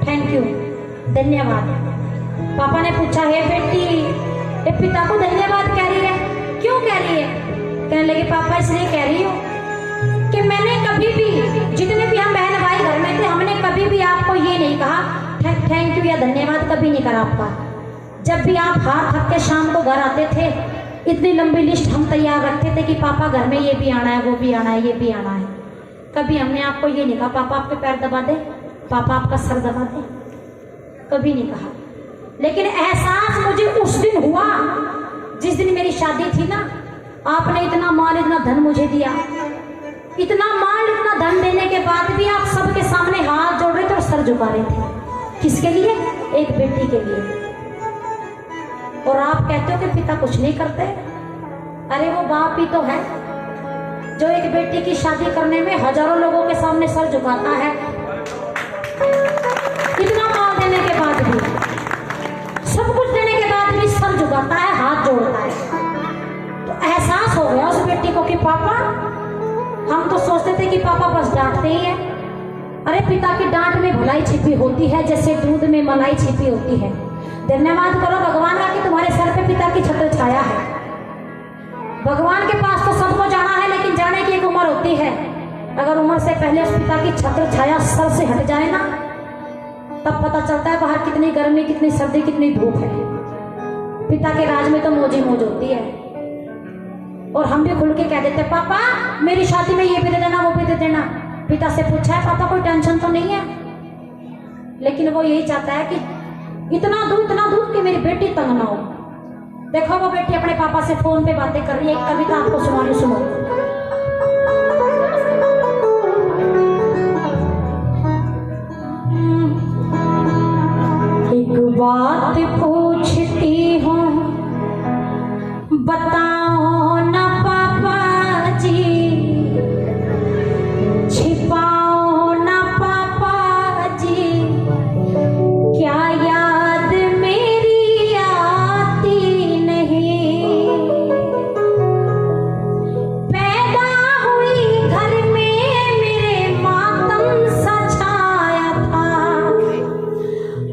Thank you, धन्यवाद। पापा ने पूछा, हे बेटी ये पिता को धन्यवाद कह रही है, क्यों कह रही है? कहने लगे, पापा इसलिए कह रही हूँ कि मैंने कभी भी, जितने भी हम बहन भाई घर में थे, हमने कभी भी आपको ये नहीं कहा थैंक यू या धन्यवाद, कभी नहीं करा आपका। जब भी आप हाथ थक के शाम को घर आते थे, इतनी लंबी लिस्ट हम तैयार रखते थे कि पापा घर में ये भी आना है, वो भी आना है, ये भी आना है। कभी हमने आपको ये नहीं कहा पापा आपके पैर दबा दे, पापा आपका सर दबा दे, कभी नहीं कहा। लेकिन एहसास मुझे उस दिन हुआ जिस दिन मेरी शादी थी ना। आपने इतना माल इतना धन मुझे दिया, इतना माल इतना धन देने के बाद भी आप सबके सामने हाथ जोड़ रहे थे और सर झुका रहे थे। किसके लिए? एक बेटी के लिए। और आप कहते हो कि पिता कुछ नहीं करते। अरे वो बाप ही तो है जो एक बेटी की शादी करने में हजारों लोगों के सामने सर झुकाता है, इतना माल देने के बाद भी, सब कुछ देने के बाद भी सर झुकाता है, हाथ जोड़ता है। तो एहसास हो गया उस बेटी को कि पापा, हम तो सोचते थे कि पापा बस डांटते ही है। अरे पिता की डांट में भलाई छिपी होती है, जैसे दूध में मलाई छिपी होती है। धन्यवाद करो भगवान का कि तुम्हारे सर पे पिता की छत्र छाया है। भगवान के पास तो सबको जाना है, लेकिन जाने की एक उम्र होती है। अगर उम्र से पहले उस पिता की छत्र छाया सर से हट जाए ना, तब पता चलता है बाहर कितनी गर्मी, कितनी सर्दी, कितनी धूप है। पिता के राज में तो मौज ही मौज होती है। और हम भी खुल के कह देते, पापा मेरी शादी में ये भी दे देना, वो भी दे देना। पिता से पूछा है, पापा कोई टेंशन तो नहीं है? लेकिन वो यही चाहता है कि इतना दूध कि मेरी बेटी तंग ना हो। देखो वो बेटी अपने पापा से फोन पे बातें कर रही है। एक कविता आपको सुनानी, सुनो। एक बात पूछती हूँ, बताओ ना पापा जी, छिपाओ ना पापा जी, क्या याद मेरी आती नहीं? पैदा हुई घर में मेरे मातम सा छाया था।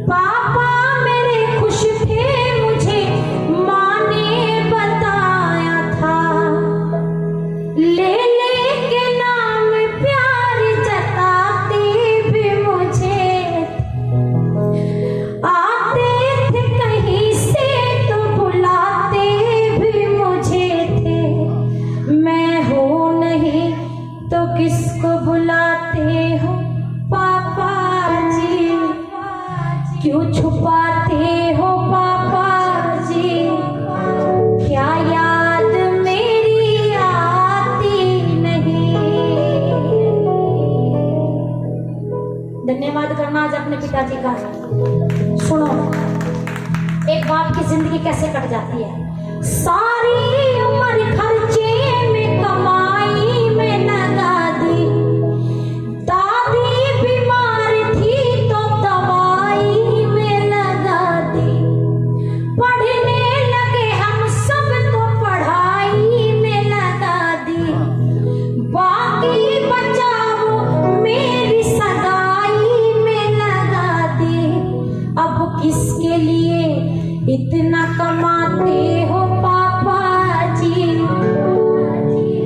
पापा मेरे खुश थे, मुझे माँ ने बताया था। ले के नाम प्यार जताते भी मुझे, आते थे कहीं से तो बुलाते भी मुझे थे। मैं हूँ नहीं तो किसको बुलाते हो पापा जी? क्यों छुपाते हो पापा जी? क्या याद मेरी आती नहीं? धन्यवाद करना आज अपने पिताजी का। सुनो, एक बाप की जिंदगी कैसे कट जाती है। सारी उम्र खर्चे में कमाई में लगा दी, दादी बीमार थी तो दवाई में लगा दी, पढ़ने लगे हम सब तो पढ़ाई में लगा दी, बाकी बचाओ मेरी सगाई में लगा दी। अब किसके लिए इतना कमाते हो पापा जी?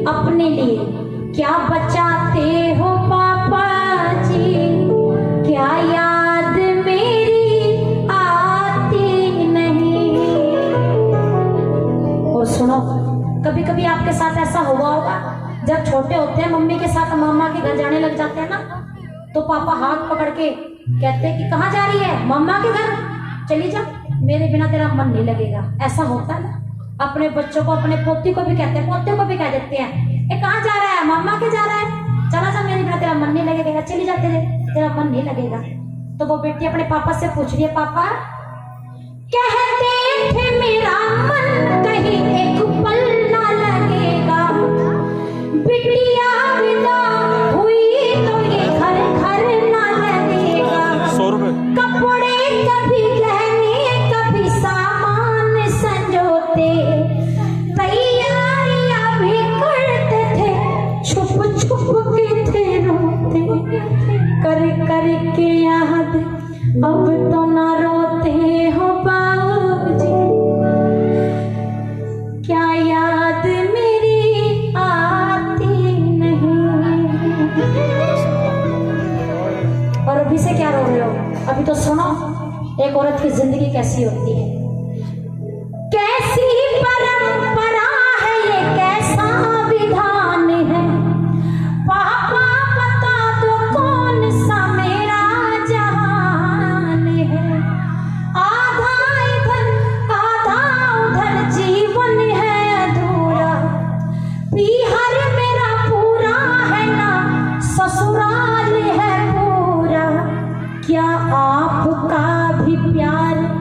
अपने लिए क्या बचाते हो पापा जी? क्या याद मेरी आती नहीं? और सुनो, कभी कभी आपके साथ ऐसा हुआ होगा, जब छोटे होते हैं मम्मी के साथ मामा के घर जाने लग जाते हैं ना, तो पापा हाथ पकड़ के कहते हैं कि कहाँ जा रही है? मम्मा के घर चली जा, मेरे बिना तेरा मन नहीं लगेगा। ऐसा होता है ना। अपने बच्चों को, अपने पोती को भी कहते हैं, पोते को भी कह देते हैं, ये कहाँ जा रहा है? मम्मा के जा रहा है, चला जा, मेरे बिना तेरा मन नहीं लगेगा, चली जा, तेरा मन नहीं लगेगा। तो वो बेटी अपने पापा से पूछ रही है, पापा कहते थे मेरा मन कहीं एक पल ना लगेगा, बिटिया विदा हुई तो ये घर घर ना लगेगा। कपड़े कभी गहने कभी सामान संजोते, तैयारियां भी करते थे, छुप छुप के थे रोते, कर कर के याद एक औरत की जिंदगी कैसी होती है।